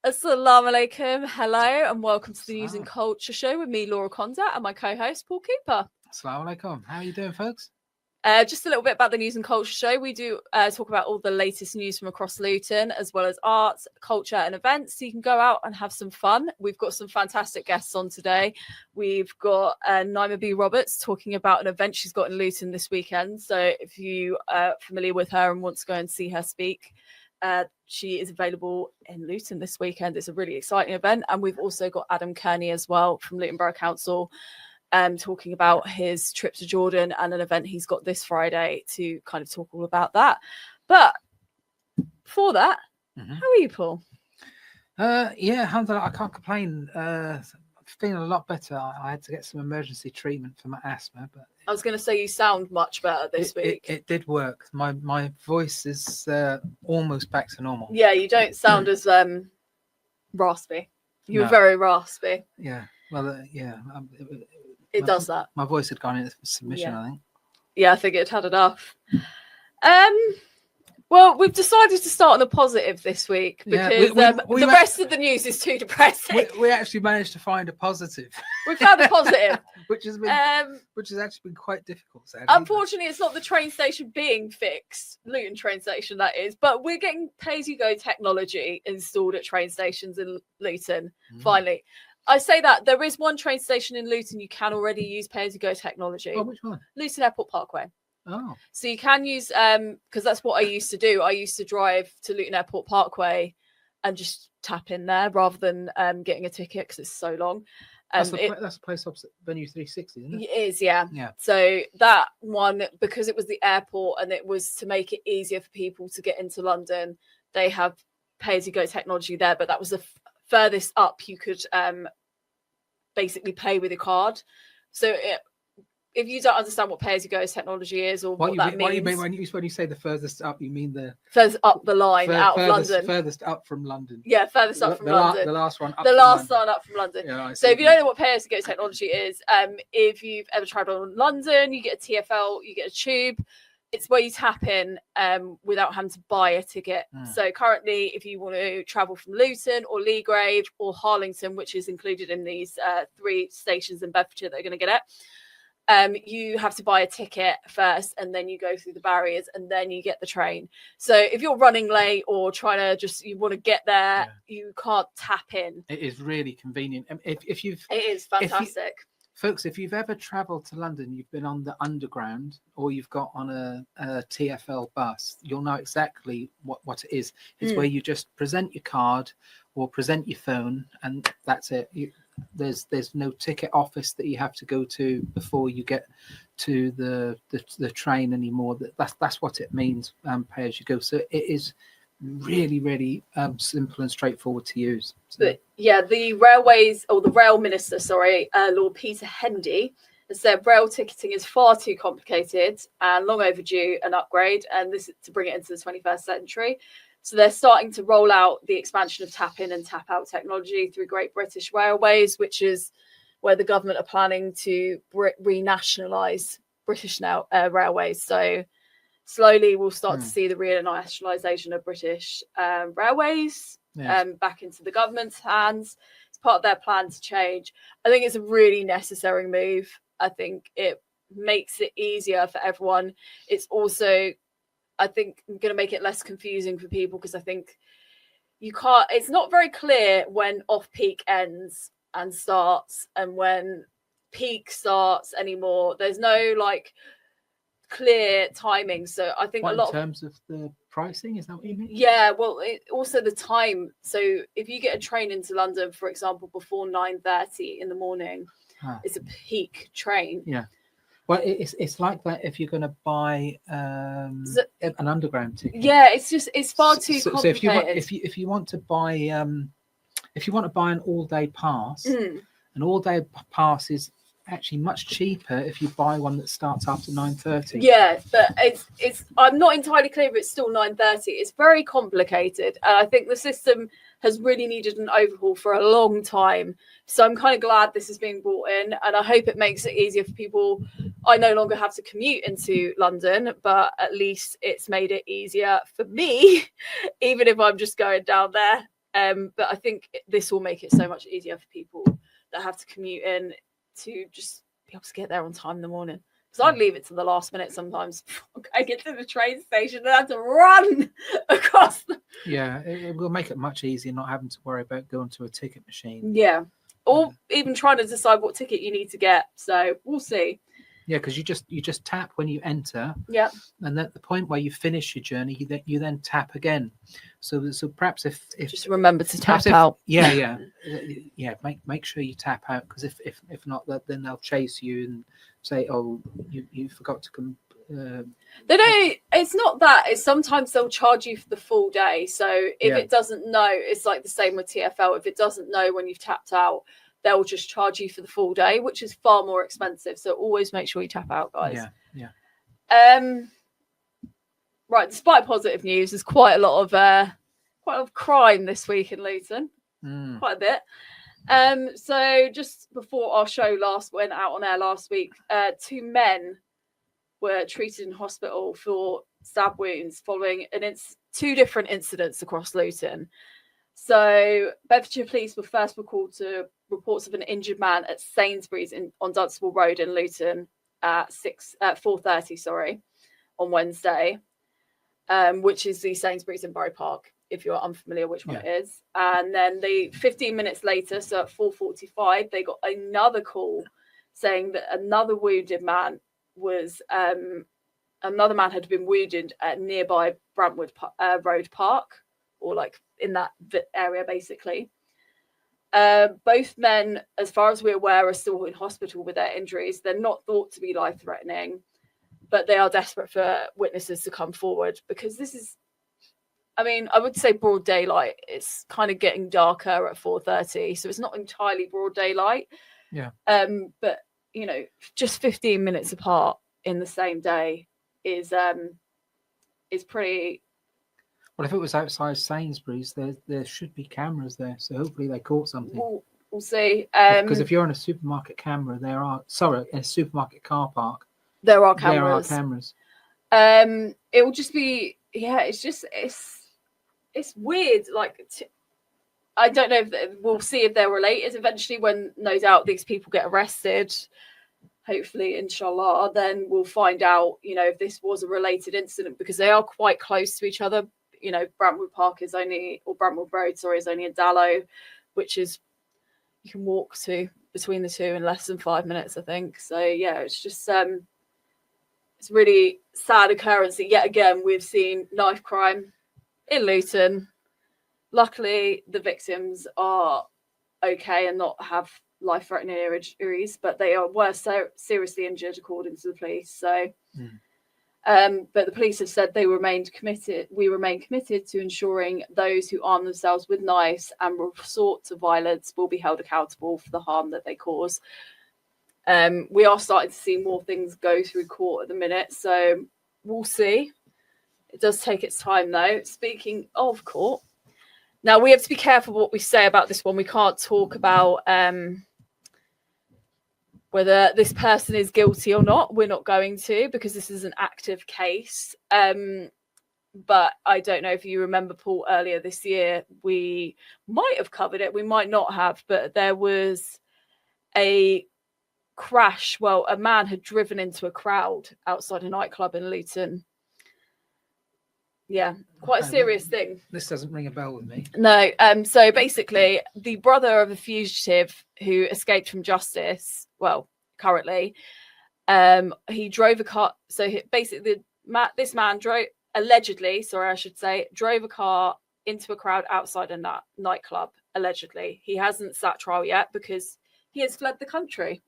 Assalamu alaikum, hello, and welcome to the News and Culture Show with me, Laura Conda, and my co-host, Paul Cooper. Assalamu alaikum. How are you doing, folks? Just a little bit about the News and Culture Show. We do talk about all the latest news from across Luton, as well as arts, culture, and events. So you can go out and have some fun. We've got some fantastic guests on today. We've got Namia B Roberts talking about an event she's got in Luton this weekend. So if you are familiar with her and want to go and see her speak, she is available in Luton this weekend. It's a really exciting event. And we've also got Adam Kearney as well from Luton Borough Council, talking about his trip to Jordan and an event he's got this Friday to kind of talk all about that. But before that, how are you, Paul? Yeah, alhamdulillah, I can't complain. I'm feeling a lot better. I had to get some emergency treatment for my asthma, but I was going to say you sound much better this week. It did work. My voice is almost back to normal. Yeah, you don't sound as raspy. You were very raspy. Yeah, well, It does that. My voice had gone into submission, I think. Yeah, I think it had enough. Well, we've decided to start on a positive this week because the rest of the news is too depressing. We actually managed to find a positive. We found a positive, which has actually been quite difficult. Sadly. Unfortunately, it's not the train station being fixed, Luton train station that is, but we're getting pay-as-you-go technology installed at train stations in Luton. Finally, I say that there is one train station in Luton you can already use pay-as-you-go technology. Oh, which one? Luton Airport Parkway. Oh. So you can use, because that's what I used to do. I used to drive to Luton Airport Parkway and just tap in there rather than getting a ticket because it's so long. That's the place opposite Venue 360, isn't it? It is, yeah. Yeah. So that one, because it was the airport and it was to make it easier for people to get into London, they have pay-as-you-go technology there, but that was the furthest up you could basically pay with your card. So if you don't understand what pay-as-you-go technology is or what that means... What do you mean when you say the furthest up, you mean the... Furthest up the line out of London. Furthest up from London. Yeah, furthest up from London. The last one up The last one up from London. Yeah, so if you don't know what pay-as-you-go technology is, if you've ever travelled in London, you get a TfL, you get a tube. It's where you tap in without having to buy a ticket. So currently, if you want to travel from Luton or Leagrave or Harlington, which is included in these 3 stations in Bedfordshire that are going to get it, you have to buy a ticket first and then you go through the barriers and then you get the train. So if you're running late or trying to you want to get there, you can't tap in. It is really convenient. It is fantastic. Folks, if you've ever travelled to London, you've been on the Underground or you've got on a TfL bus, you'll know exactly what it is. It's where you just present your card or present your phone and that's it. There's no ticket office that you have to go to before you get to the train anymore. That's what it means, pay as you go. So it is really, really simple and straightforward to use. So. But yeah, the rail minister, Lord Peter Hendy, has said rail ticketing is far too complicated and long overdue an upgrade, and this is to bring it into the 21st century. So they're starting to roll out the expansion of tap in and tap out technology through Great British Railways, which is where the government are planning to renationalise British railways. So slowly we'll start to see the renationalisation of British railways back into the government's hands. It's part of their plan to change. I think it's a really necessary move. I think it makes it easier for everyone. It's also, I think, going to make it less confusing for people because I think it's not very clear when off-peak ends and starts and when peak starts anymore. There's no clear timing. So I think in terms of the pricing, is that what you mean? Yeah, well, also the time. So if you get a train into London, for example, before 9:30 in the morning, it's a peak train. Yeah. Well, it's like that if you're going to buy an underground ticket. Yeah, it's far too complicated. So if you want to buy an all-day pass, an all-day pass is actually much cheaper if you buy one that starts after 9:30. Yeah, but it's I'm not entirely clear if it's still 9:30. It's very complicated, and I think the system has really needed an overhaul for a long time. So I'm kind of glad this is being brought in, and I hope it makes it easier for people. I no longer have to commute into London, but at least it's made it easier for me, even if I'm just going down there But I think this will make it so much easier for people that have to commute in to just be able to get there on time in the morning. Because I'd leave it to the last minute sometimes. I get to the train station and I have to run across. Yeah, it will make it much easier not having to worry about going to a ticket machine. Yeah. Or even trying to decide what ticket you need to get. So we'll see. Yeah, because you just tap when you enter. Yeah. And at the point where you finish your journey, you then tap again. So perhaps if just remember to tap if, out. Yeah. Make sure you tap out, because if not, then they'll chase you and say, oh, you forgot to come. They don't. It's not that. It's sometimes they'll charge you for the full day. So if it doesn't know, it's like the same with TfL. If it doesn't know when you've tapped out, they'll just charge you for the full day, which is far more expensive. So always make sure you tap out, guys. Yeah. Right. Despite positive news, there's quite a lot of crime this week in Luton. Quite a bit. So just before our show went out on air last week, 2 men were treated in hospital for stab wounds following 2 different incidents across Luton. So Bedfordshire Police were first recalled to reports of an injured man at Sainsbury's on Dunstable Road in Luton at 4:30, on Wednesday, which is the Sainsbury's in Borough Park, if you're unfamiliar which one it is. And then 15 minutes later, so at 4:45, they got another call saying that another wounded man another man had been wounded at nearby Brantwood Road Park, or like in that area basically. Both men, as far as we're aware, are still in hospital with their injuries. They're not thought to be life-threatening, but they are desperate for witnesses to come forward, because this is, I would say broad daylight. It's kind of getting darker at 4:30, so it's not entirely broad daylight. Yeah. But just 15 minutes apart in the same day is pretty. Well, if it was outside Sainsbury's, there should be cameras there, so hopefully they caught something. We'll see. Because if you're in a supermarket in a supermarket car park, there are cameras. It will just be, it's weird. Like, I don't know we'll see if they're related eventually, when no doubt these people get arrested. Hopefully, inshallah, then we'll find out, if this was a related incident, because they are quite close to each other. Brantwood Road is only a Dallow, which is, you can walk to between the two in less than 5 minutes, I think. So yeah, it's just it's really sad occurrence. Yet again, we've seen knife crime in Luton. Luckily, the victims are okay and not have life-threatening injuries, but they were seriously injured, according to the police. So. But the police have said we remain committed to ensuring those who arm themselves with knives and resort to violence will be held accountable for the harm that they cause. We are starting to see more things go through court at the minute, so we'll see. It does take its time, though. Speaking of court, now we have to be careful what we say about this one. We can't talk about whether this person is guilty or not. We're not going to, because this is an active case. But I don't know if you remember, Paul, earlier this year, we might have covered it. We might not have, but there was a crash. Well, a man had driven into a crowd outside a nightclub in Luton. Yeah, quite a serious thing. This doesn't ring a bell with me. No. So basically, the brother of a fugitive who escaped from justice, well, currently, he drove a car. So this man drove a car into a crowd outside a nightclub, allegedly. He hasn't sat trial yet because he has fled the country.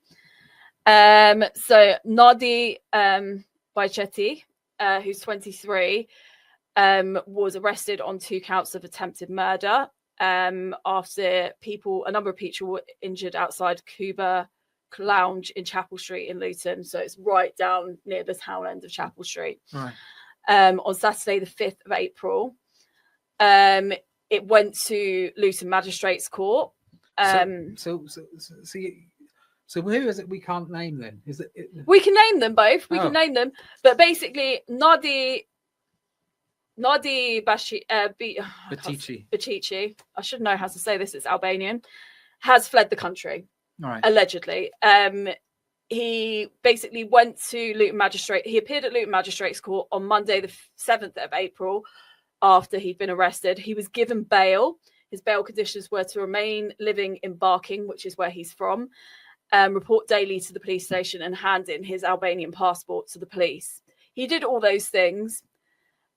So Nadi Baichetti, who's 23, was arrested on 2 counts of attempted murder after a number of people were injured outside Cuba Lounge in Chapel Street in Luton. So it's right down near the town end of Chapel Street. Right. On Saturday, the 5th of April, it went to Luton Magistrates Court. So who is it we can't name then? Is it? We can name them both. We can name them. But basically, Nadi Nadi Batici. Batici, I should know how to say this, it's Albanian, has fled the country, All right. allegedly. He basically went to Luton Magistrate. He appeared at Luton Magistrates Court on Monday, the 7th of April, after he'd been arrested. He was given bail. His bail conditions were to remain living in Barking, which is where he's from, report daily to the police station, and hand in his Albanian passport to the police. He did all those things,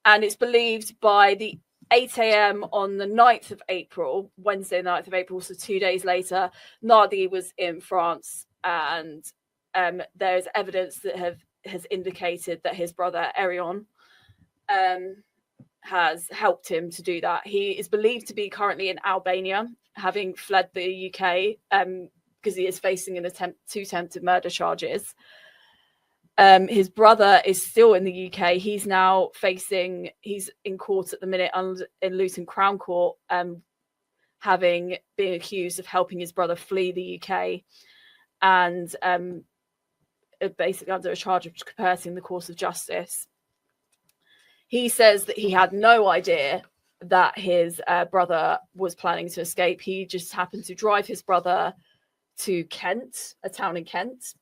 and it's believed by the 8 a.m. on the 9th of April, Wednesday, 9th of April, so 2 days later, Nadi was in France, and there's evidence that has indicated that his brother Erion has helped him to do that. He is believed to be currently in Albania, having fled the UK, because he is facing two attempted murder charges. His brother is still in the UK. He's now he's in court at the minute in Luton Crown Court, having been accused of helping his brother flee the UK, and basically under a charge of perverting the course of justice. He says that he had no idea that his brother was planning to escape. He just happened to drive his brother to Kent, a town in Kent,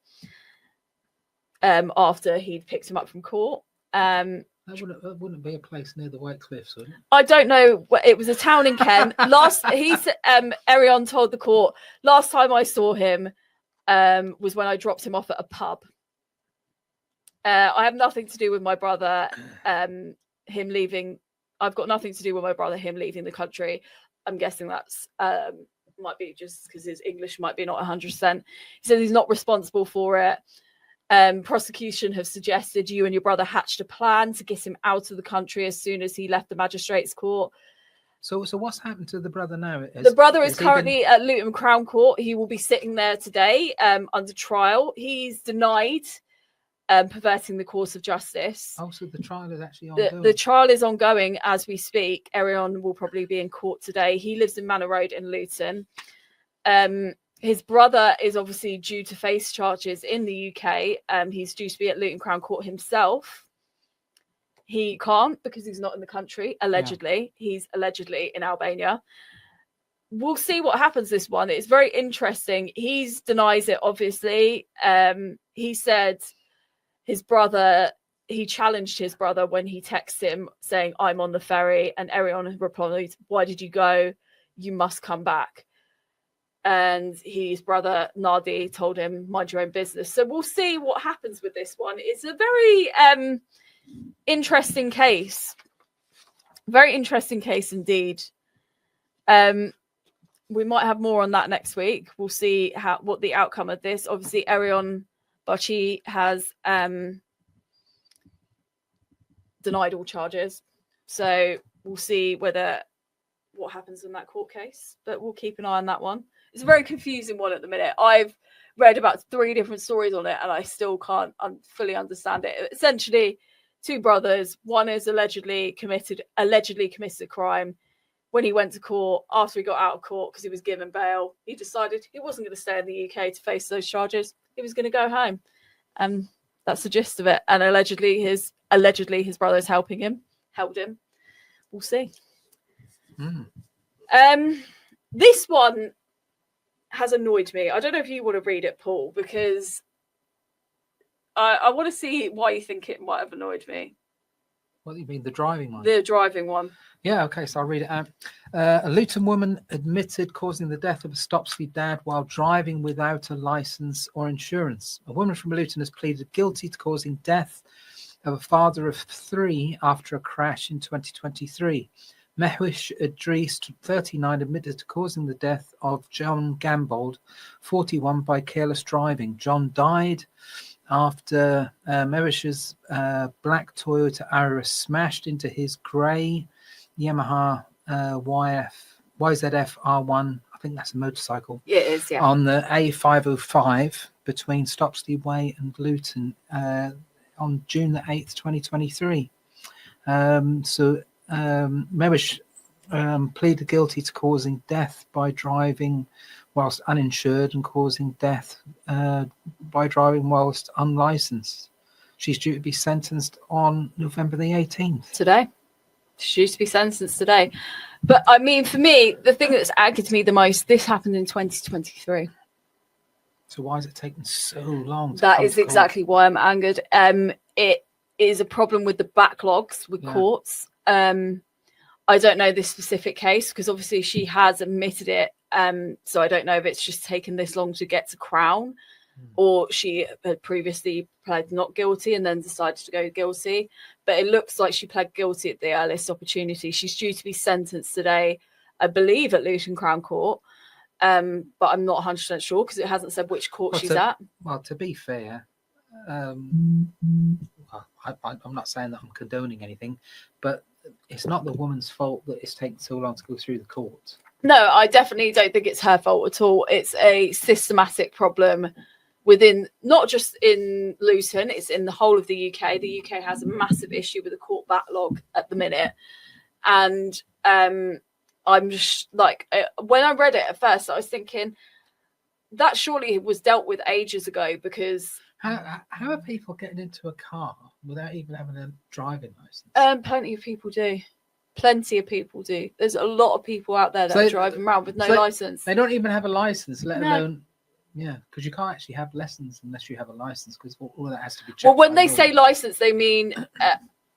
after he'd picked him up from court. That wouldn't be a place near the White Cliffs, would it? I don't know. It was a town in Kent. Erion told the court, last time I saw him was when I dropped him off at a pub. I have nothing to do with my brother, him leaving. I've got nothing to do with my brother, him leaving the country. I'm guessing that's might be just because his English might be not 100%. He says he's not responsible for it. Prosecution have suggested you and your brother hatched a plan to get him out of the country as soon as he left the magistrates court. So what's happened to the brother now? The brother is currently at Luton Crown Court. He will be sitting there today under trial. He's denied perverting the course of justice. Oh, so the trial is actually ongoing. The trial is ongoing as we speak. Erion will probably be in court today. He lives in Manor Road in Luton. His brother is obviously due to face charges in the UK. He's due to be at Luton Crown Court himself. He can't because he's not in the country, allegedly. Yeah. He's allegedly in Albania. We'll see what happens this one. It's very interesting. He denies it, obviously. He said he challenged his brother when he texted him saying, I'm on the ferry. And Erion replied, why did you go? You must come back. And his brother Nadi told him, mind your own business. So we'll see what happens with this one. It's a very interesting case. Very interesting case indeed. We might have more on that next week. We'll see what the outcome of this. Obviously, Erion Bachi has denied all charges. So we'll see what happens in that court case. But we'll keep an eye on that one. It's a very confusing one at the minute. I've read about 3 different stories on it, and I still can't fully understand it. Essentially, 2 brothers. One is allegedly committed a crime. When he went to court, after he got out of court because he was given bail, he decided he wasn't going to stay in the UK to face those charges. He was going to go home. That's the gist of it. And allegedly his brother's helped him. We'll see. This one has annoyed me. I don't know if you want to read it, Paul, because I want to see why you think it might have annoyed me. What do you mean, the driving one? The driving one. Yeah, okay, so I'll read it out. A Luton woman admitted causing the death of a Stopsley dad while driving without a licence or insurance. A woman from Luton has pleaded guilty to causing death of a father of 3 after a crash in 2023. Mehwish Idris, 39, admitted to causing the death of John Gambold, 41, by careless driving. John died after Mehwish's black Toyota Aura smashed into his grey Yamaha YZF R1. I think that's a motorcycle. Yeah, it is, yeah. On the A505 between Stopsley Way and Luton on June the 8th, 2023. Mehwish pleaded guilty to causing death by driving whilst uninsured and causing death by driving whilst unlicensed. She's due to be sentenced on November the 18th. Today. She's due to be sentenced today. But I mean, for me, the thing that's angered me the most, this happened in 2023. So why is it taking so long? That is exactly why I'm angered. It is a problem with the backlogs with courts. I don't know this specific case because obviously she has admitted it. So I don't know if it's just taken this long to get to Crown, or she had previously pled not guilty and then decided to go guilty. But it looks like she pled guilty at the earliest opportunity. She's due to be sentenced today, I believe, at Luton Crown Court. But I'm not 100% sure because it hasn't said which court she's at. Well, to be fair, I'm not saying that I'm condoning anything, but it's not the woman's fault that it's taken so long to go through the courts. No, I definitely don't think it's her fault at all. It's a systematic problem within, not just in Luton, it's in the whole of the UK. The UK has a massive issue with the court backlog at the minute. And I'm just like, when I read it at first, I was thinking that surely was dealt with ages ago, because how are people getting into a car without even having a driving license? Plenty of people do. Plenty of people do. There's a lot of people out there that are driving around with no license. They don't even have a license, let alone. Yeah, because you can't actually have lessons unless you have a license, because all that has to be checked. Well, when they say license, they mean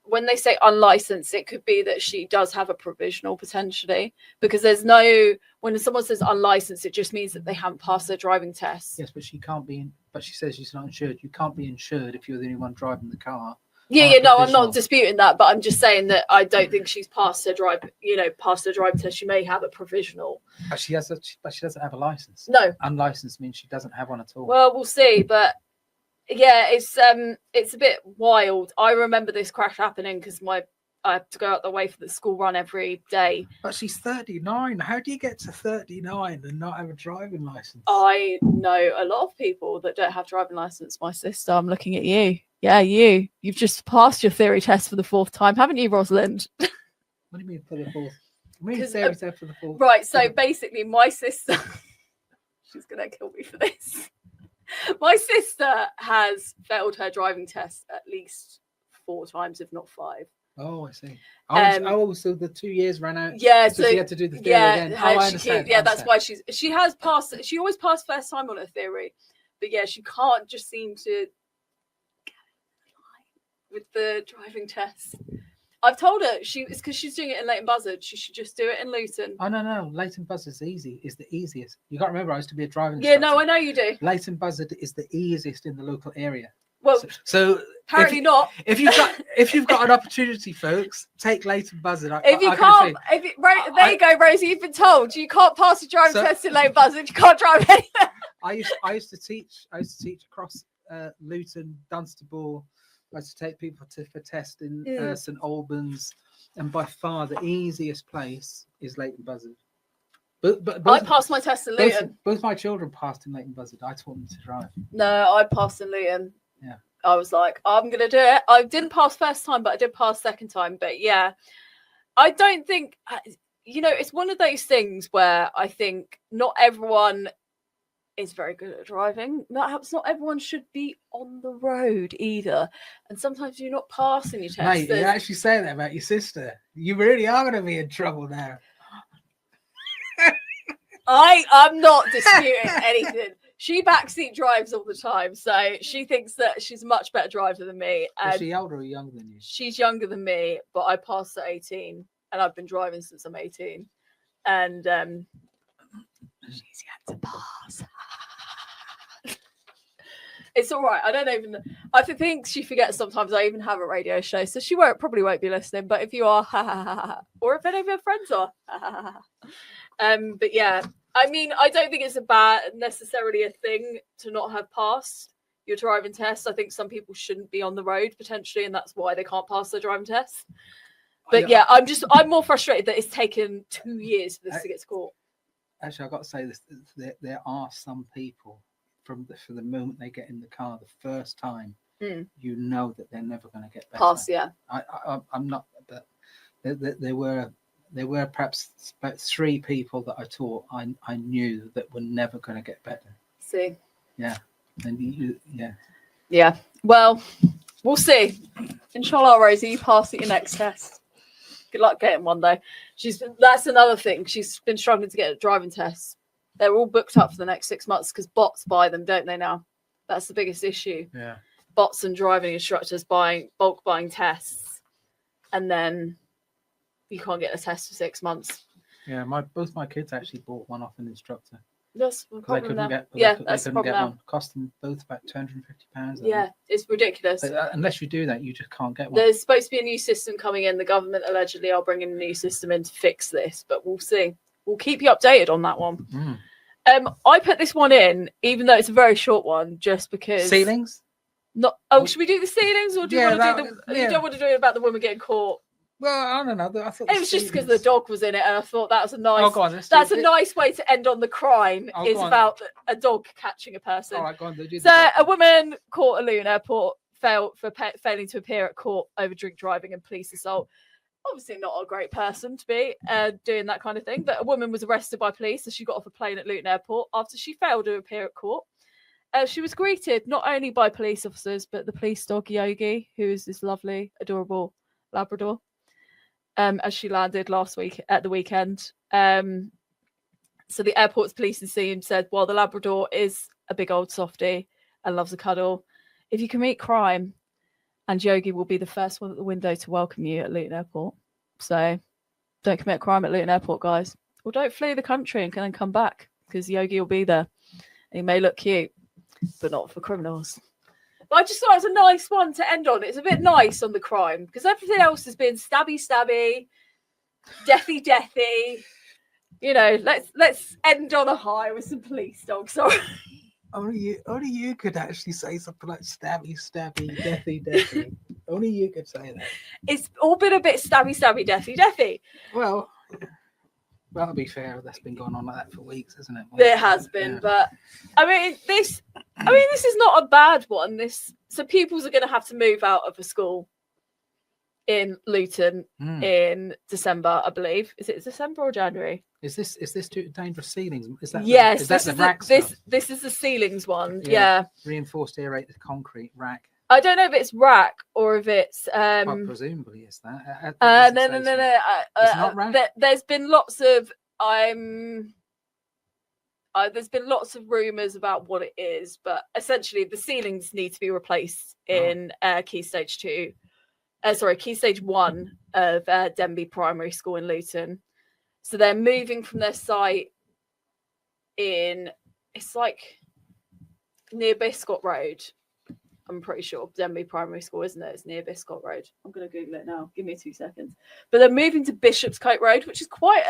when they say unlicensed, it could be that she does have a provisional potentially, because there's no, when someone says unlicensed, it just means that they haven't passed their driving test. Yes, but she can't be, but she says she's not insured. You can't be insured if you're the only one driving the car. No, I'm not disputing that, but I'm just saying that I don't think she's passed her driving test. She may have a provisional. But she doesn't have a license. No. Unlicensed means she doesn't have one at all. Well, we'll see, but yeah, it's a bit wild. I remember this crash happening because I have to go out the way for the school run every day. But she's 39. How do you get to 39 and not have a driving license? I know a lot of people that don't have driving license. My sister, I'm looking at you. Yeah, you've just passed your theory test for the 4th time, haven't you, Rosalind? What do you mean for the 4th? Theory test for the 4th. Right, so basically my sister, she's going to kill me for this. My sister has failed her driving test at least 4 times, if not 5. Oh, I see. So the 2 years ran out. Yeah, so she had to do the theory again. I understand. That's why she has passed. She always passed first time on her theory, but yeah, she can't just seem to with the driving test. I've told her it's because she's doing it in Leighton Buzzard. She should just do it in Luton. Oh no, Leighton Buzzard is the easiest. You got to remember, I used to be a driving instructor. No, I know you do. Leighton Buzzard is the easiest in the local area. Well, so apparently not. If you've got an opportunity, folks, take Leighton Buzzard. There you go, Rosie. You've been told you can't pass a driving test in Leighton Buzzard. You can't drive anywhere. I used to teach across Luton, Dunstable. I used to take people for test in St Albans, and by far the easiest place is Leighton Buzzard. But I passed my test in Luton. Both my children passed in Leighton Buzzard. I taught them to drive. No, I passed in Luton. Yeah. I was like, I'm going to do it. I didn't pass first time, but I did pass second time. But yeah, I don't think, it's one of those things where I think not everyone is very good at driving. Perhaps not everyone should be on the road either. And sometimes you're not passing your test. Mate, you actually say that about your sister. You really are going to be in trouble now. I'm not disputing anything. She backseat drives all the time, so she thinks that she's a much better driver than me. Is she older or younger than you? She's younger than me, but I passed at 18, and I've been driving since I'm 18. And she's yet to pass. It's all right. I think she forgets sometimes I even have a radio show, so she probably won't be listening. But if you are, or if any of your friends are, but yeah, I mean, I don't think it's necessarily a thing to not have passed your driving test. I think some people shouldn't be on the road potentially, and that's why they can't pass their driving test. But yeah, I'm more frustrated that it's taken 2 years for this to get to court. Actually, I've got to say this: there are some people from the moment they get in the car the first time, you know that they're never going to get better. Pass, yeah. I'm not, but there were perhaps about 3 people that I taught. I knew that were never going to get better. See. Yeah, and Yeah. Well, we'll see. Inshallah, Rosie, you pass at your next test. Good luck getting one though. That's another thing. She's been struggling to get a driving test. They're all booked up for the next 6 months because bots buy them, don't they now? That's the biggest issue. Yeah. Bots and driving instructors bulk buying tests, and then you can't get a test for 6 months. Yeah, both my kids actually bought one off an instructor. That's the problem. That's the problem. Cost them both about £250. Yeah, it's ridiculous. Unless you do that, you just can't get one. There's supposed to be a new system coming in. The government allegedly are bringing a new system in to fix this, but we'll see. We'll keep you updated on that one. I put this one in, even though it's a very short one, just because. Ceilings? Should we do the ceilings, or do you want to do the? You don't want to do it about the woman getting caught. Well, I don't know. I thought it was just because the dog was in it, and I thought that was a nice. Oh, go on, that's a nice way to end on the crime. Is about a dog catching a person. All right, go on. So a woman caught at Luton Airport failing to appear at court over drink driving and police assault. Obviously not a great person to be doing that kind of thing, but a woman was arrested by police as she got off a plane at Luton Airport after she failed to appear at court. She was greeted not only by police officers, but the police dog Yogi, who is this lovely, adorable Labrador, as she landed last week at the weekend. So the airport's police team said, while the Labrador is a big old softie and loves a cuddle, if you commit crime, and Yogi will be the first one at the window to welcome you at Luton Airport. So don't commit crime at Luton Airport, guys. Or don't flee the country and then come back, because Yogi will be there. He may look cute, but not for criminals. But I just thought it was a nice one to end on. It's a bit nice on the crime, because everything else has been stabby, deathy. You know, let's end on a high with some police dogs. All right. Only you could actually say something like stabby, deathy. Only you could say that. It's all been a bit stabby, deathy. Well, to be fair, that's been going on like that for weeks, hasn't it? It has been, but I mean, this is not a bad one. So pupils are going to have to move out of a school in Luton in December, I believe. Is it December or January? Is this too dangerous ceilings? Is that yes? Is that the rack this is the ceilings one. Yeah. Reinforced aerated concrete rack. I don't know if it's rack or if it's. Well, presumably it's that. No. It's not rack. There's been lots of there's been lots of rumours about what it is, but essentially the ceilings need to be replaced in Key Stage 1 of Denby Primary School in Luton. So they're moving from their site it's like near Biscot Road. I'm pretty sure Denby Primary School, isn't it? It's near Biscot Road. I'm going to Google it now. Give me 2 seconds. But they're moving to Bishopscote Road, which is quite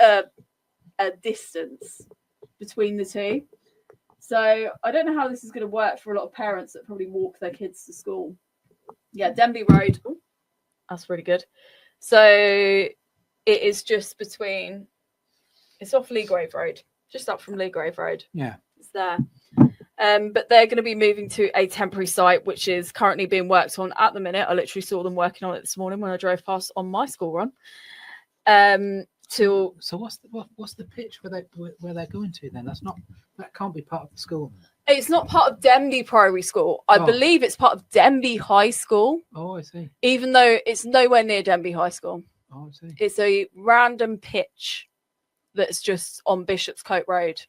a distance between the two. So I don't know how this is going to work for a lot of parents that probably walk their kids to school. Yeah, Denby Road. Ooh, that's really good. So it is just between... It's off Leagrave Road, just up from Leagrave Road. Yeah. It's there. But they're going to be moving to a temporary site, which is currently being worked on at the minute. I literally saw them working on it this morning when I drove past on my school run. So what's the pitch where they're going to then? That can't be part of the school. It's not part of Denby Primary School. I believe it's part of Denby High School. Oh, I see. Even though it's nowhere near Denby High School. Oh, I see. It's a random pitch that's just on Bishopscote Road.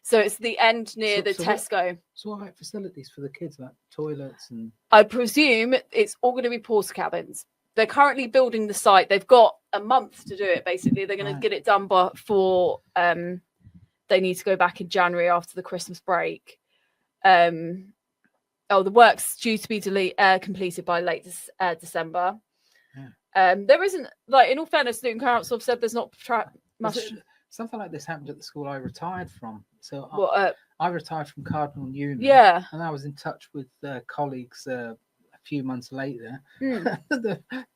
So it's the end near the Tesco. So what facilities for the kids, like toilets and... I presume it's all going to be porter cabins. They're currently building the site. They've got a month to do it, basically. They're going to get it done before they need to go back in January after the Christmas break. The work's due to be completed by late December. Yeah. There isn't, like, in all fairness, Luton Council have said there's not much... Something like this happened at the school I retired from. So I retired from Cardinal Newman. Yeah. And I was in touch with colleagues a few months later.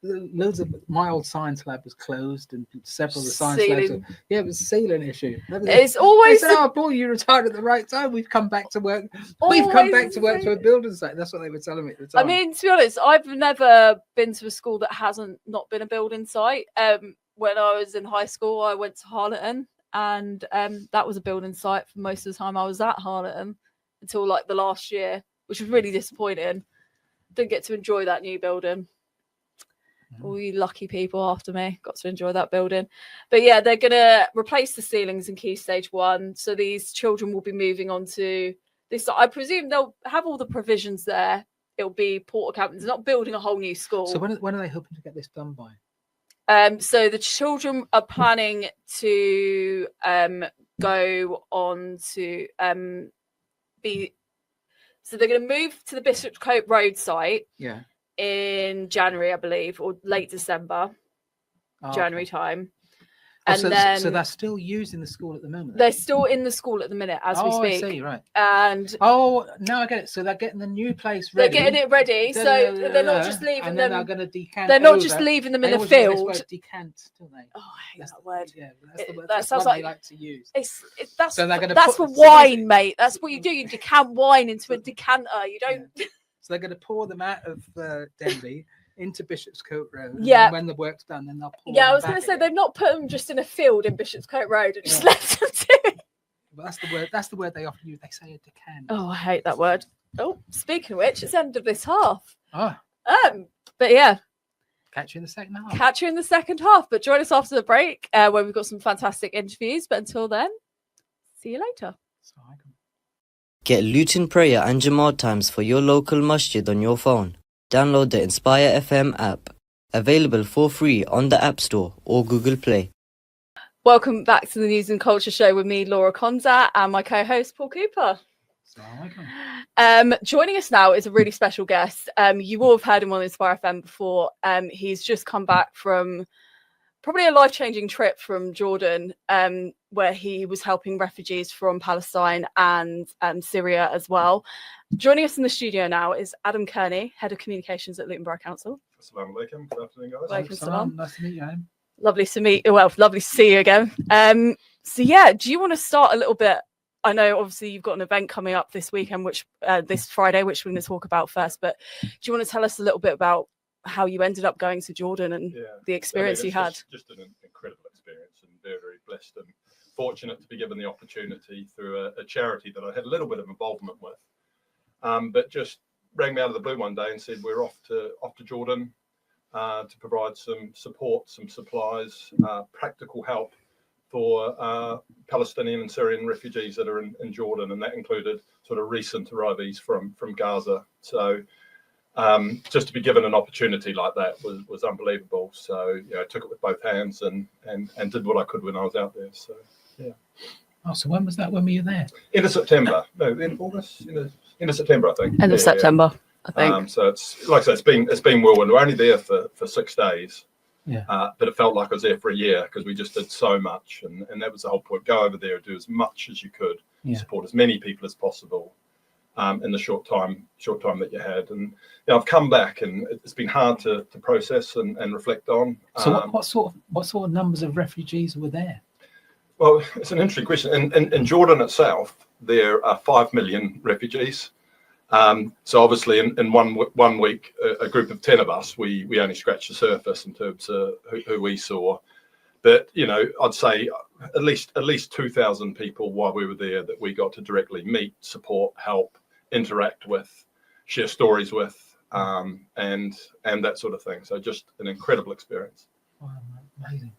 Loads of my old science lab was closed, and several of the science labs. It was a ceiling issue. It's always. They said, "Oh, boy, you retired at the right time. We've come back to work. We've come back to work to a building site." That's what they were telling me at the time. I mean, to be honest, I've never been to a school that hasn't not been a building site. When I was in high school, I went to Harleton, and that was a building site for most of the time I was at Harleton until like the last year, which was really disappointing. Didn't get to enjoy that new building. All you lucky people after me got to enjoy that building. But yeah, they're going to replace the ceilings in Key Stage 1. So these children will be moving on to this. I presume they'll have all the provisions there. It'll be portal cabins. They're not building a whole new school. So when are they hoping to get this done by? So the children are planning to go on to be. So they're going to move to the Bishopscote Road site. Yeah. In January, I believe, or late December, January time. And so they're still using the school at the moment? They're still in the school at the minute as we speak. I see, right. And now I get it. So they're getting the new place ready. They're getting it ready. So they're not just leaving and them. They're going to decant. They're not just leaving them in a field. Decant, don't they? Oh, I hate that word. Yeah, that's the word. That sounds like they like to use. That's so that's for wine, mate. That's what you do. You decant wine into a decanter. You don't. Yeah. So they're going to pour them out of Denby into Bishopscote Road. Yeah. And when the work's done, then they'll pour them Yeah, I was going to say they've not put them just in a field in Bishopscote Road and just left them to it. Well, that's the word. That's the word they often use. They say a decant. Oh, I hate that word. Oh, speaking of which, it's the end of this half. Oh. But yeah. Catch you in the second half. Catch you in the second half. But join us after the break where we've got some fantastic interviews. But until then, see you later. Get Luton prayer and Jamaat times for your local masjid on your phone. Download the Inspire FM app. Available for free on the App Store or Google Play. Welcome back to the News and Culture Show with me, Laura Konza, and my co-host, Paul Cooper. Joining us now is a really special guest. You will have heard him on Inspire FM before. He's just come back from probably a life-changing trip from Jordan, where he was helping refugees from Palestine and Syria as well. Joining us in the studio now is Adam Kearney, Head of Communications at Luton Borough Council. Assalamu alaikum. Good afternoon, guys. Welcome, Salam. Nice to meet you, Adam. Lovely to see you again. So yeah, do you want to start a little bit? I know obviously you've got an event coming up this weekend, which this Friday, which we're going to talk about first, but do you want to tell us a little bit about how you ended up going to Jordan and the experience you had? Just an incredible experience, and very, very blessed and fortunate to be given the opportunity through a charity that I had a little bit of involvement with. But just rang me out of the blue one day and said, we're off to Jordan to provide some support, some supplies, practical help for Palestinian and Syrian refugees that are in Jordan. And that included sort of recent arrivees from Gaza. So just to be given an opportunity like that was unbelievable. So I took it with both hands and did what I could when I was out there. So yeah. Oh, so when was that? When were you there? End of September. No, in August. End of September, I think. End of September, I think. So it's like I said, it's been whirlwind. We're only there for 6 days. Yeah. But it felt like I was there for a year because we just did so much, and that was the whole point. Go over there and do as much as you could, support as many people as possible. In the short time that you had, and I've come back, and it's been hard to process and reflect on. So what sort of numbers of refugees were there? Well, it's an interesting question. In Jordan itself, there are 5 million refugees. So obviously, in one week, a group of 10 of us, we only scratched the surface in terms of who we saw. But I'd say at least 2,000 people while we were there that we got to directly meet, support, help, interact with, share stories with, and that sort of thing. So just an incredible experience. Wow, amazing.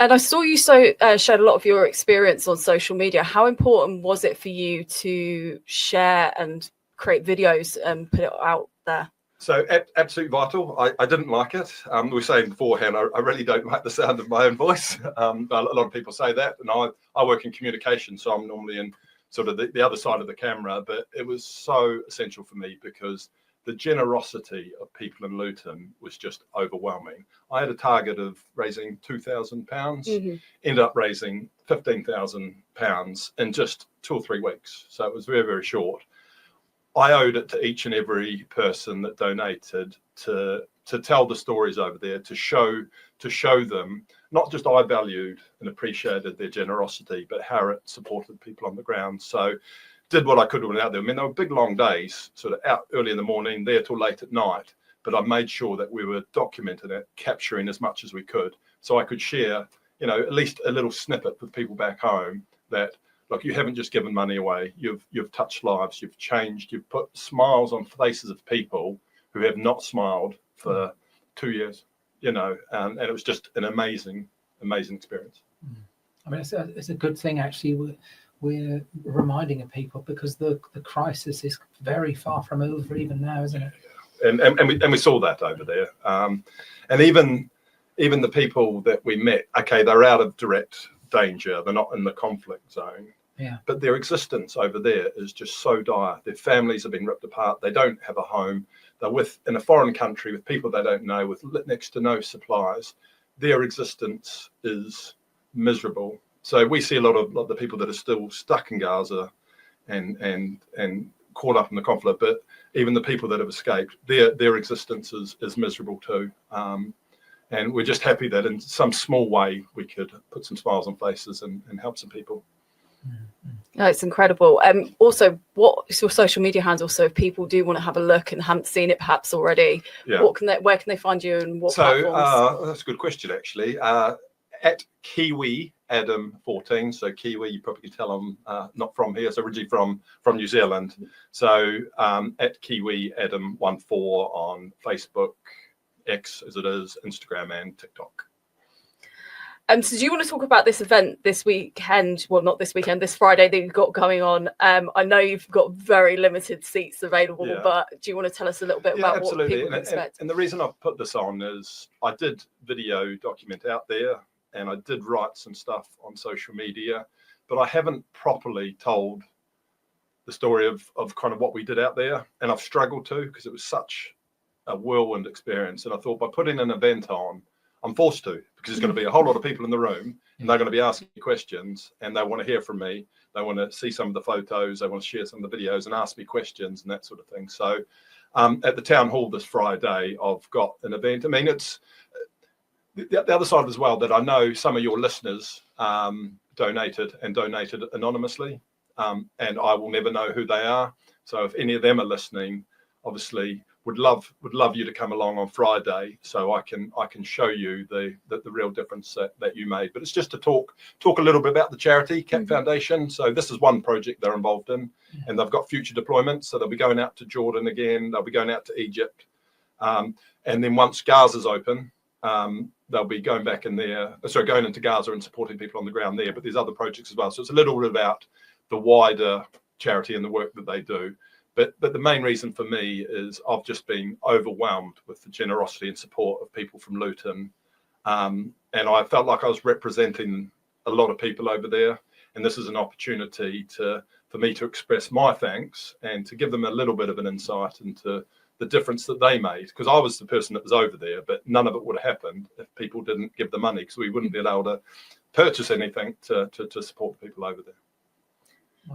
And I saw you shared a lot of your experience on social media. How important was it for you to share and create videos and put it out there? So absolutely vital. I didn't like it. We were saying beforehand, I really don't like the sound of my own voice. A lot of people say that, and I work in communication, so I'm normally in sort of the other side of the camera. But it was so essential for me because the generosity of people in Luton was just overwhelming. I had a target of raising £2,000, ended up raising £15,000 in just 2 or 3 weeks. So it was very, very short. I owed it to each and every person that donated to tell the stories over there, to show them not just I valued and appreciated their generosity, but how it supported people on the ground. So did what I could when out there. I mean, they were big, long days, sort of out early in the morning, there till late at night. But I made sure that we were documenting it, capturing as much as we could, so I could share, at least a little snippet with people back home that, look, you haven't just given money away. You've touched lives. You've changed. You've put smiles on faces of people who have not smiled for 2 years. you know, and it was just an amazing experience. I mean, it's a good thing, actually. We're reminding of people, because the crisis is very far from over even now, isn't it? And we saw that over there. And even the people that we met, okay, they're out of direct danger. They're not in the conflict zone. Yeah. But their existence over there is just so dire. Their families have been ripped apart. They don't have a home. They're in a foreign country with people they don't know, with next to no supplies. Their existence is miserable. So we see a lot of the people that are still stuck in Gaza and caught up in the conflict. But even the people that have escaped, their existence is miserable too. And we're just happy that in some small way we could put some smiles on faces and help some people. No, it's incredible. Also, what's your social media handle? So if people do want to have a look and haven't seen it perhaps already, where can they find you and what platforms? That's a good question, actually. At Kiwi Adam 14, so Kiwi, you probably can tell I'm not from here, so originally from New Zealand. So at Kiwi Adam 14 on Facebook, X as it is, Instagram and TikTok. So do you want to talk about this event this weekend? Well, not this weekend, this Friday that you've got going on. I know you've got very limited seats available, but do you want to tell us a little bit about what people can expect? And the reason I've put this on is I did video document out there and I did write some stuff on social media, but I haven't properly told the story of kind of what we did out there. And I've struggled to, because it was such a whirlwind experience. And I thought by putting an event on, I'm forced to, because there's going to be a whole lot of people in the room and they're going to be asking me questions and they want to hear from me. They want to see some of the photos. They want to share some of the videos and ask me questions and that sort of thing. So at the town hall this Friday, I've got an event. I mean, it's the other side as well, that I know some of your listeners donated anonymously, and I will never know who they are. So if any of them are listening, obviously would love you to come along on Friday so I can show you the real difference that you made. But it's just to talk a little bit about the charity CAP Foundation. So this is one project they're involved in, and they've got future deployments. So they'll be going out to Jordan again. They'll be going out to Egypt, and then once Gaza's open, they'll be going back in there. Sorry, going into Gaza and supporting people on the ground there. But there's other projects as well. So it's a little bit about the wider charity and the work that they do. But the main reason for me is I've just been overwhelmed with the generosity and support of people from Luton. And I felt like I was representing a lot of people over there. And this is an opportunity for me to express my thanks and to give them a little bit of an insight into the difference that they made. Because I was the person that was over there, but none of it would have happened if people didn't give the money, because we wouldn't be able to purchase anything to support the people over there.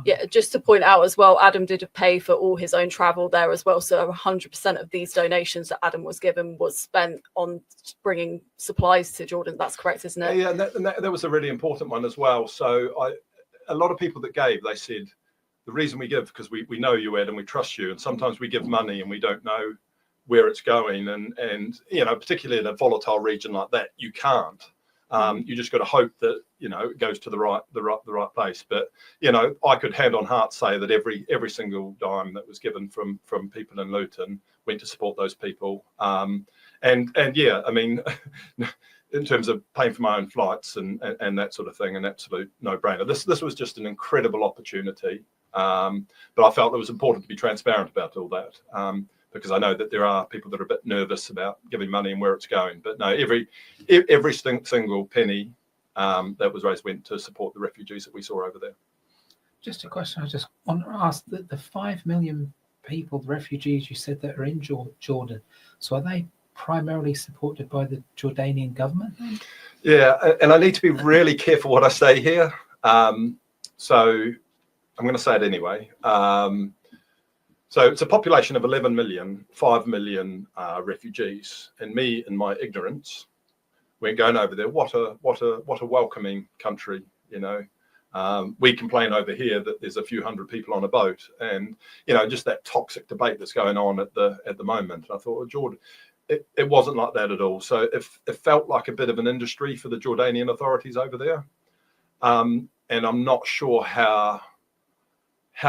Yeah, just to point out as well, Adam did pay for all his own travel there as well. So 100% of these donations that Adam was given was spent on bringing supplies to Jordan. That's correct, isn't it? Yeah, and that was a really important one as well. So a lot of people that gave, they said, the reason we give, because we know you, Ed, and we trust you. And sometimes we give money and we don't know where it's going. And you know, particularly in a volatile region like that, you can't. You just got to hope that, you know, it goes to the right place. But, you know, I could hand on heart say that every single dime that was given from people in Luton went to support those people. And yeah, I mean, in terms of paying for my own flights and that sort of thing, an absolute no-brainer. This was just an incredible opportunity. But I felt it was important to be transparent about all that. Because I know that there are people that are a bit nervous about giving money and where it's going. But no, every single penny that was raised went to support the refugees that we saw over there. Just a question I just want to ask, the 5 million people, the refugees you said that are in Jordan, so are they primarily supported by the Jordanian government? Yeah, and I need to be really careful what I say here. So I'm going to say it anyway. So it's a population of 11 million, 5 million refugees. And me, in my ignorance, went going over there. What a welcoming country, you know. We complain over here that there's a few hundred people on a boat, and you know, just that toxic debate that's going on at the moment. And I thought, well, Jordan, it wasn't like that at all. So it felt like a bit of an industry for the Jordanian authorities over there, and I'm not sure how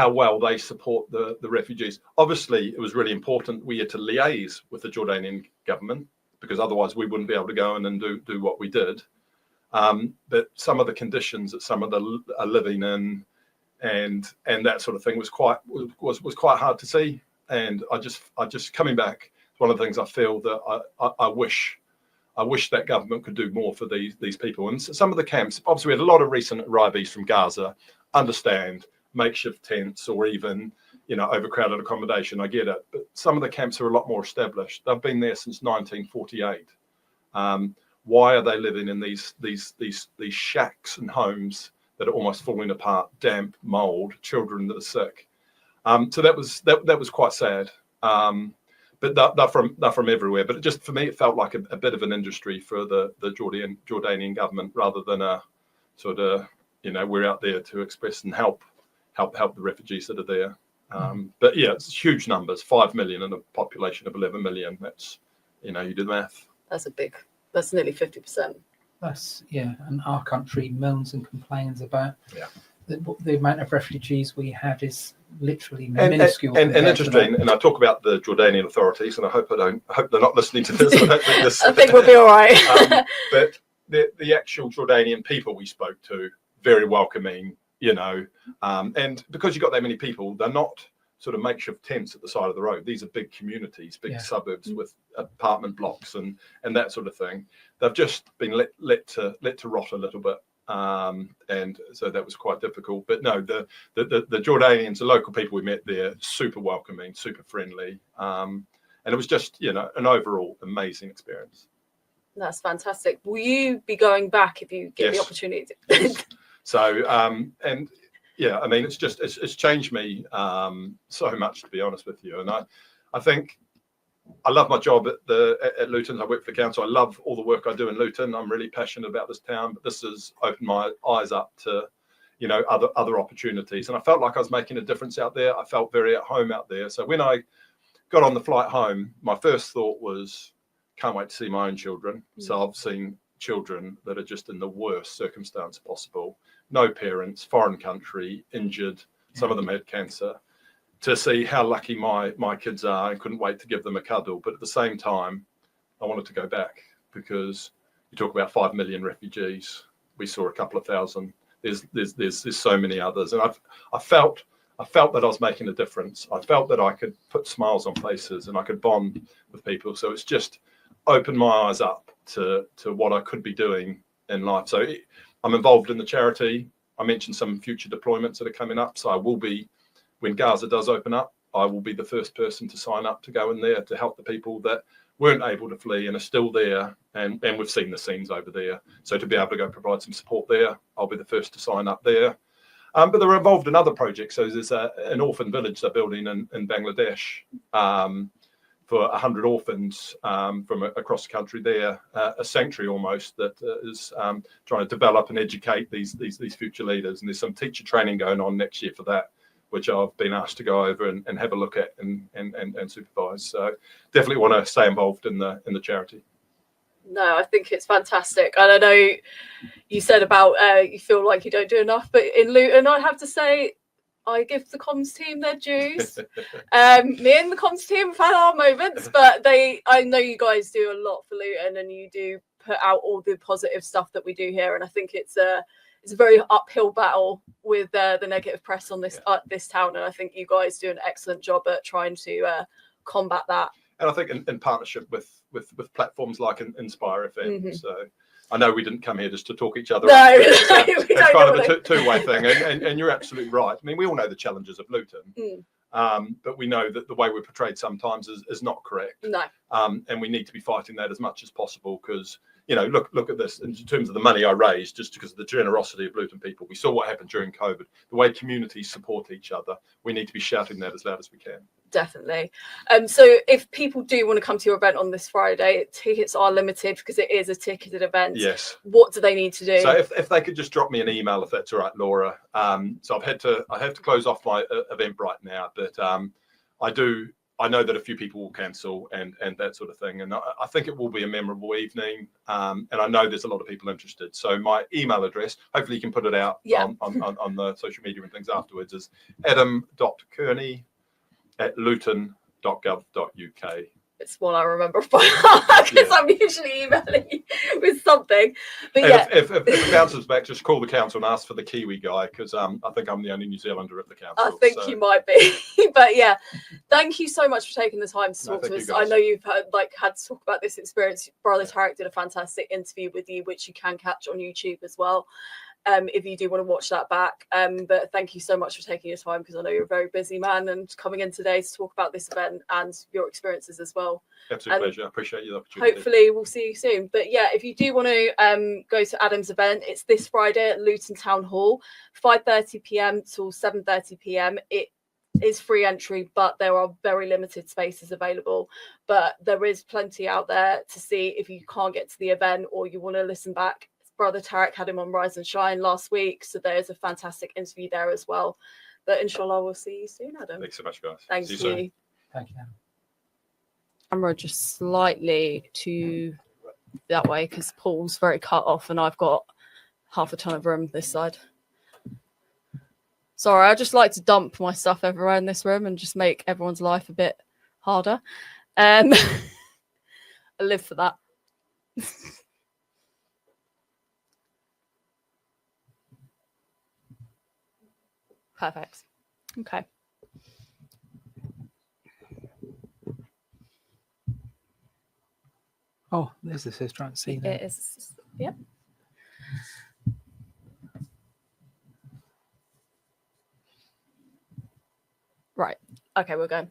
well they support the refugees. Obviously, it was really important we had to liaise with the Jordanian government because otherwise we wouldn't be able to go in and do what we did. But some of the conditions that some of them are living in and that sort of thing was quite hard to see. And I just coming back, one of the things I feel that I wish that government could do more for these people. And some of the camps, obviously we had a lot of recent arrivees from Gaza, understand makeshift tents or even, overcrowded accommodation. I get it. But some of the camps are a lot more established. They've been there since 1948. Why are they living in these shacks and homes that are almost falling apart, damp, mold, children that are sick? So that was quite sad. But they're from everywhere. But for me, it felt like a bit of an industry for the Jordanian government rather than a sort of, we're out there to express and help the refugees that are there. But yeah, it's huge numbers, 5 million in a population of 11 million. That's, you do the math. That's nearly 50%. And our country moans and complains about the amount of refugees we have is literally minuscule. And interesting, and I talk about the Jordanian authorities, and I hope they're not listening to this. I think we'll be all right. But the actual Jordanian people we spoke to, very welcoming, and because you've got that many people, they're not sort of makeshift tents at the side of the road. These are big communities, big suburbs with apartment blocks and that sort of thing. They've just been let to rot a little bit. And so that was quite difficult. But no, the Jordanians, the local people we met there, super welcoming, super friendly. And it was just, an overall amazing experience. That's fantastic. Will you be going back if you get the opportunity? Yes. So, and yeah, I mean, it's changed me so much, to be honest with you. And I think I love my job at Luton. I work for the council. I love all the work I do in Luton. I'm really passionate about this town, but this has opened my eyes up to, other opportunities. And I felt like I was making a difference out there. I felt very at home out there. So when I got on the flight home, my first thought was, can't wait to see my own children. So I've seen children that are just in the worst circumstance possible. No parents, foreign country, injured. Some of them had cancer. To see how lucky my kids are, and couldn't wait to give them a cuddle. But at the same time, I wanted to go back, because you talk about 5 million refugees. We saw a couple of thousand. There's so many others, and I felt that I was making a difference. I felt that I could put smiles on faces and I could bond with people. So it's just opened my eyes up to what I could be doing in life. So I'm involved in the charity. I mentioned some future deployments that are coming up. So I will be, when Gaza does open up, I will be the first person to sign up to go in there to help the people that weren't able to flee and are still there. And we've seen the scenes over there. So to be able to go provide some support there, I'll be the first to sign up there. But they're involved in other projects. So there's an orphan village they're building in Bangladesh for 100 orphans from across the country there, a sanctuary almost that is trying to develop and educate these future leaders. And there's some teacher training going on next year for that, which I've been asked to go over and have a look at and supervise. So definitely want to stay involved in the charity. No, I think it's fantastic. And I know you said about you feel like you don't do enough, but in Luton, I have to say, I give the comms team their dues. Me and the comms team have had our moments, but I know you guys do a lot for Luton, and you do put out all the positive stuff that we do here. And I think it's a very uphill battle with the negative press on this town. And I think you guys do an excellent job at trying to combat that. And I think in partnership with platforms like Inspire FM. Mm-hmm. So I know we didn't come here just to talk each other. No, it's kind of a two-way thing. And you're absolutely right. I mean, we all know the challenges of Luton, but we know that the way we're portrayed sometimes is not correct. No. And we need to be fighting that as much as possible, because, look at this in terms of the money I raised, just because of the generosity of Luton people. We saw what happened during COVID, the way communities support each other. We need to be shouting that as loud as we can. Definitely. So if people do want to come to your event on this Friday, tickets are limited because it is a ticketed event. Yes. What do they need to do? So if they could just drop me an email, if that's all right, Laura. So I have to close off my event right now, but I know that a few people will cancel and that sort of thing. And I think it will be a memorable evening. And I know there's a lot of people interested. So my email address, hopefully you can put it out on the social media and things afterwards, is adam.kearney@luton.gov.uk. It's one I remember because I'm usually emailing you with something. But yeah, if the council's back, just call the council and ask for the Kiwi guy, because I think I'm the only New Zealander at the council. I think you might be. But yeah, thank you so much for taking the time to talk to us. I know you've had to talk about this experience. Brother Tarek did a fantastic interview with you, which you can catch on YouTube as well. If you do want to watch that back. But thank you so much for taking your time, because I know you're a very busy man, and coming in today to talk about this event and your experiences as well. Absolute pleasure. I appreciate the opportunity. Hopefully we'll see you soon. But yeah, if you do want to go to Adam's event, it's this Friday at Luton Town Hall, 5:30 p.m. till 7:30 p.m. It is free entry, but there are very limited spaces available. But there is plenty out there to see if you can't get to the event or you want to listen back. Brother Tarek had him on Rise and Shine last week, so there's a fantastic interview there as well. But inshallah, we'll see you soon, Adam. Thanks so much, guys. Thank you. Thank you, Adam. Camera just slightly to that way because Paul's very cut off and I've got half a ton of room this side. Sorry, I just like to dump my stuff everywhere in this room and just make everyone's life a bit harder. I live for that. Perfect. Okay. Oh, there's the sister. I can't see that. It is. Yep. Right. Okay, we're going.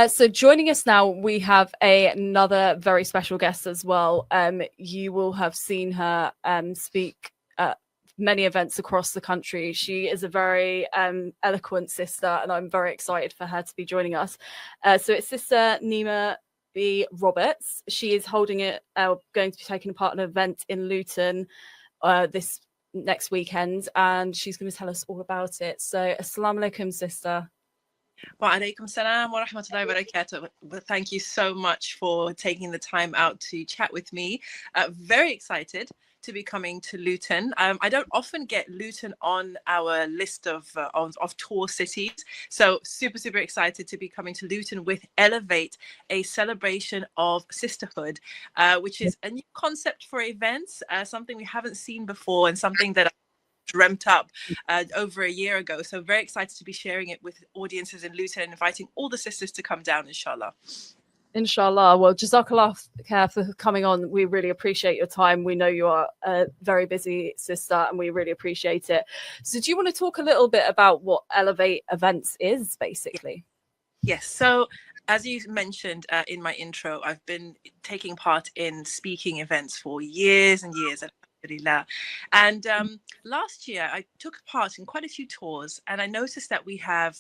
So joining us now, we have another very special guest as well. You will have seen her speak at many events across the country. She is a very eloquent sister, and I'm very excited for her to be joining us. So it's Sister Namia B Roberts. She is holding going to be taking part in an event in Luton this next weekend, and she's going to tell us all about it. So assalamu alaikum, sister. Wa alaikum salam wa rahmatullahi wa barakatuh. Thank you so much for taking the time out to chat with me. Very excited to be coming to Luton. I don't often get Luton on our list of tour cities. So super excited to be coming to Luton with Elevate, a celebration of sisterhood, which is a new concept for events, something we haven't seen before and something that I dreamt up over a year ago. So very excited to be sharing it with audiences in Luton and inviting all the sisters to come down, inshallah. Inshallah. Well, Jazakallah khair for coming on. We really appreciate your time. We know you are a very busy sister and we really appreciate it. So do you want to talk a little bit about what Elevate Events is, basically? Yes. So as you mentioned in my intro, I've been taking part in speaking events for years and years. And last year I took part in quite a few tours, and I noticed that we have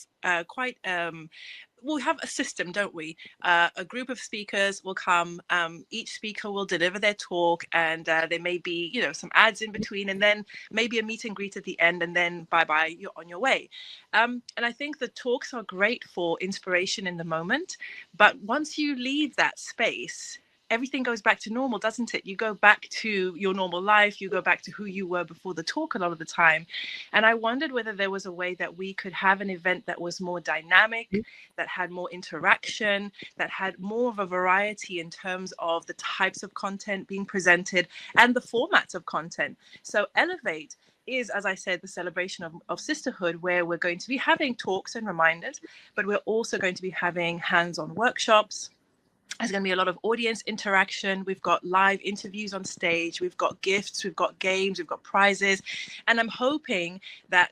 we have a system, don't we? A group of speakers will come, each speaker will deliver their talk, and there may be, some ads in between, and then maybe a meet and greet at the end, and then bye-bye, you're on your way. And I think the talks are great for inspiration in the moment, but once you leave that space, everything goes back to normal, doesn't it? You go back to your normal life, you go back to who you were before the talk a lot of the time. And I wondered whether there was a way that we could have an event that was more dynamic, that had more interaction, that had more of a variety in terms of the types of content being presented and the formats of content. So Elevate is, as I said, the celebration of sisterhood, where we're going to be having talks and reminders, but we're also going to be having hands-on workshops. There's going to be a lot of audience interaction. We've got live interviews on stage. We've got gifts. We've got games. We've got prizes. And I'm hoping that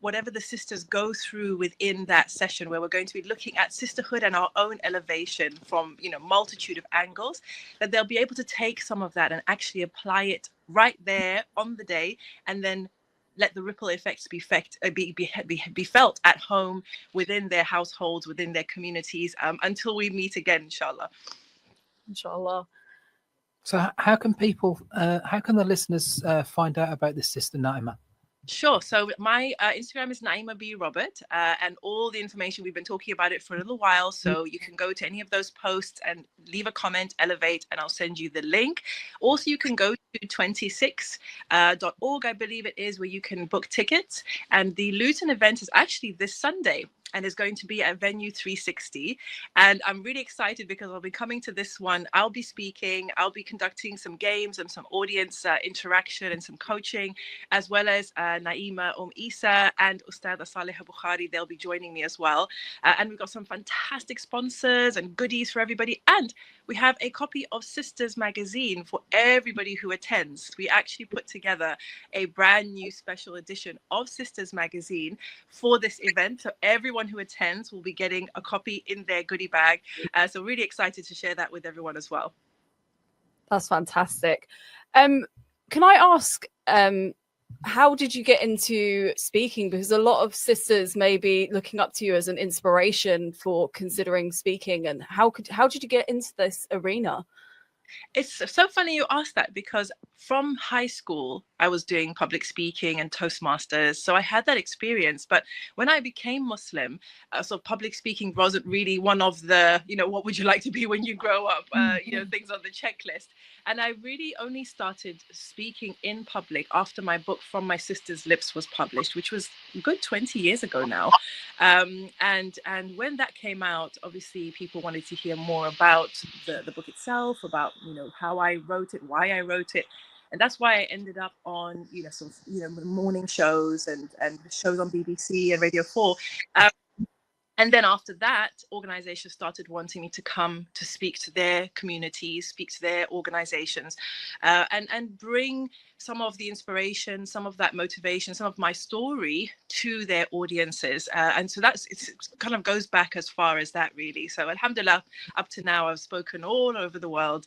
whatever the sisters go through within that session, where we're going to be looking at sisterhood and our own elevation from, multitude of angles, that they'll be able to take some of that and actually apply it right there on the day, and then let the ripple effects be felt at home, within their households, within their communities, until we meet again, inshallah. Inshallah. So how can the listeners find out about this sister Naima? Sure. So my Instagram is Namia B Roberts, and all the information, we've been talking about it for a little while. So you can go to any of those posts and leave a comment, Elevate, and I'll send you the link. Also, you can go to 26.org, I believe it is, where you can book tickets. And the Luton event is actually this Sunday. and it's going to be at Venue 360. And I'm really excited because I'll be coming to this one. I'll be speaking, I'll be conducting some games and some audience interaction and some coaching, as well as Naima Isa and Ustada Saleh Bukhari. They'll be joining me as well. And we've got some fantastic sponsors and goodies for everybody. And we have a copy of Sisters magazine for everybody who attends. We actually put together a brand new special edition of Sisters magazine for this event. So everyone who attends will be getting a copy in their goodie bag. So really excited to share that with everyone as well. That's fantastic. Can I ask, how did you get into speaking? Because a lot of sisters may be looking up to you as an inspiration for considering speaking. And how did you get into this arena? It's so funny you asked that, because from high school, I was doing public speaking and Toastmasters. So I had that experience. But when I became Muslim, so public speaking wasn't really one of the, what would you like to be when you grow up, things on the checklist. And I really only started speaking in public after my book From My Sister's Lips was published, which was a good 20 years ago now. And when that came out, obviously people wanted to hear more about the book itself, about how I wrote it, why I wrote it. And that's why I ended up on morning shows and shows on BBC and Radio 4. And then after that, organizations started wanting me to come to speak to their communities, speak to their organizations, and bring some of the inspiration, some of that motivation, some of my story to their audiences. And so it kind of goes back as far as that, really. So alhamdulillah, up to now, I've spoken all over the world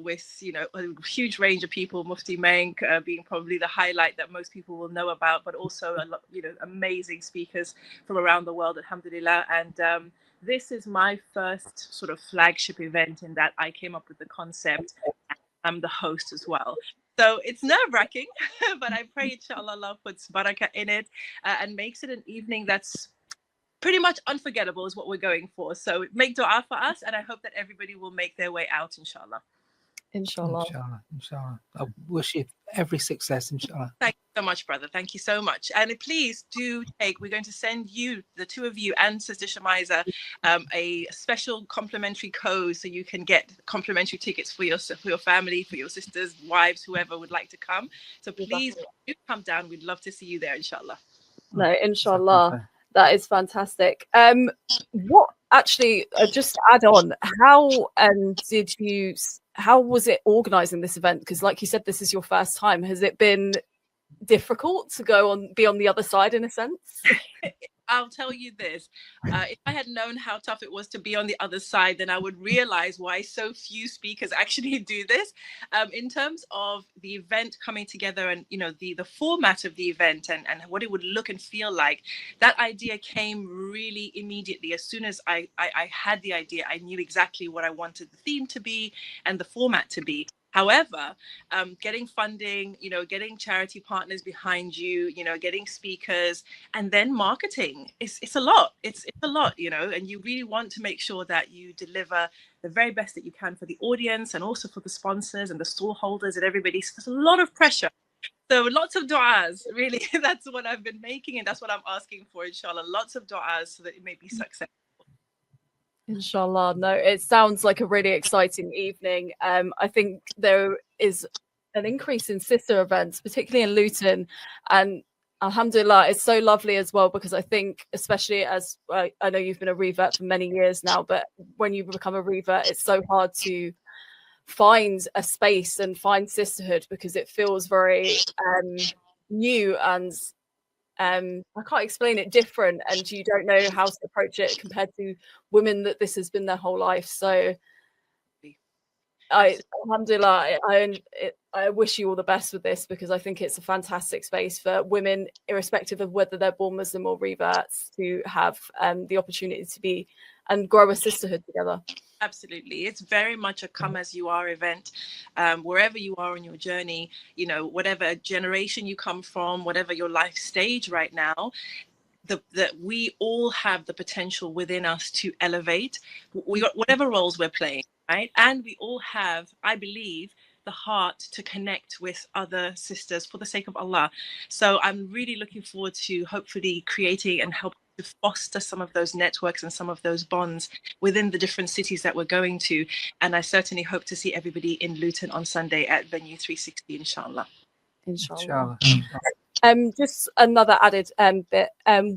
with, a huge range of people, Mufti Menk being probably the highlight that most people will know about, but also a lot, amazing speakers from around the world, alhamdulillah. And this is my first sort of flagship event in that I came up with the concept. I'm the host as well. So it's nerve-wracking, but I pray inshallah Allah puts barakah in it and makes it an evening that's pretty much unforgettable is what we're going for. So make dua for us, and I hope that everybody will make their way out, inshallah. Inshallah. I wish you every success, inshallah. Thank you so much, brother. Thank you so much. And please do we're going to send you, the two of you and Sister Shamiza, a special complimentary code so you can get complimentary tickets for your family, for your sisters, wives, whoever would like to come. So please do come down. We'd love to see you there, inshallah. No, inshallah. That is fantastic. What actually, just to add on, how was it organizing this event? Because like you said, this is your first time. Has it been difficult to be on the other side in a sense? I'll tell you this, if I had known how tough it was to be on the other side, then I would realize why so few speakers actually do this. In terms of the event coming together and, the format of the event and what it would look and feel like, that idea came really immediately. As soon as I had the idea, I knew exactly what I wanted the theme to be and the format to be. However, getting funding, getting charity partners behind you, getting speakers, and then marketing, it's a lot. It's a lot, and you really want to make sure that you deliver the very best that you can for the audience and also for the sponsors and the stall holders and everybody. So there's a lot of pressure. So lots of du'as, really. That's what I've been making, and that's what I'm asking for, inshallah. Lots of du'as so that it may be successful. Inshallah. No, it sounds like a really exciting evening. I think there is an increase in sister events, particularly in Luton, and alhamdulillah, it's so lovely as well, because I think, especially as I know you've been a revert for many years now, but when you become a revert, it's so hard to find a space and find sisterhood because it feels very new and I can't explain it, different, and you don't know how to approach it compared to women that this has been their whole life. So alhamdulillah, I wish you all the best with this, because I think it's a fantastic space for women, irrespective of whether they're born Muslim or reverts, to have the opportunity to be and grow a sisterhood together. Absolutely. It's very much a come as you are event. Wherever you are on your journey, whatever generation you come from, whatever your life stage right now, that we all have the potential within us to elevate whatever roles we're playing, right? And we all have, I believe, the heart to connect with other sisters for the sake of Allah. So I'm really looking forward to hopefully creating and helping to foster some of those networks and some of those bonds within the different cities that we're going to. And I certainly hope to see everybody in Luton on Sunday at Venue 360, inshallah. Inshallah. Inshallah. Just another added bit.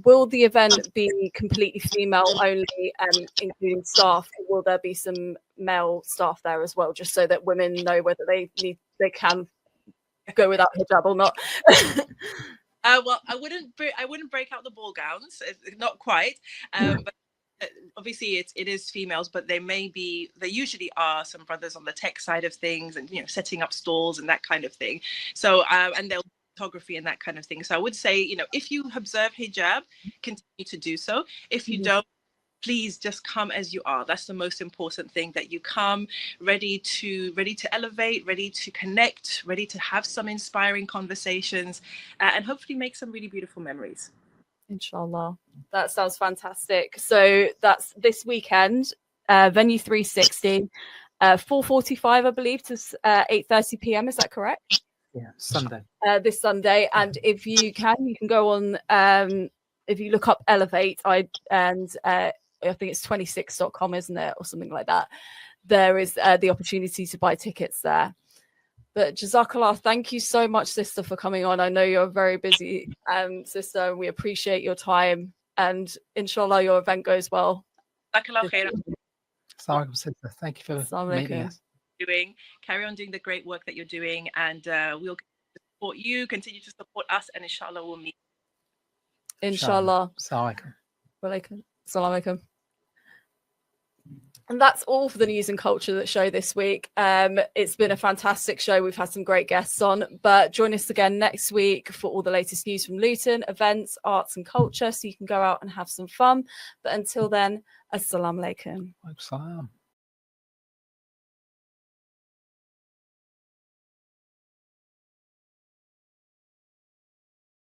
Will the event be completely female only, including staff, or will there be some male staff there as well, just so that women know whether they can go without hijab or not? Well, I wouldn't break out the ball gowns, not quite. But obviously it is females, but there usually are some brothers on the tech side of things, and setting up stalls and that kind of thing. So and they'll photography and that kind of thing. So I would say, if you observe hijab, continue to do so. If you don't, please just come as you are. That's the most important thing, that you come ready to elevate, ready to connect, ready to have some inspiring conversations, and hopefully make some really beautiful memories. Inshallah. That sounds fantastic. So that's this weekend, Venue 360, 4:45, I believe, to 8:30 p.m. Is that correct? Yeah, Sunday. This Sunday. And if you can go on, if you look up Elevate, I think it's 26.com, isn't it? Or something like that. There is the opportunity to buy tickets there. But Jazakallah, thank you so much, sister, for coming on. I know you're a very busy sister, and we appreciate your time. And inshallah, your event goes well. Jazakallah khairan. Assalamualaikum, sister. Thank you for meeting us. Carry on doing the great work that you're doing, and we'll support you, continue to support us, and inshallah we'll meet. Inshallah. Assalamualaikum. Walaikum. Assalamualaikum. And that's all for the News and Culture Show this week. It's been a fantastic show. We've had some great guests on, but join us again next week for all the latest news from Luton, events, arts and culture, so you can go out and have some fun. But until then, Assalamu alaikum. Salam.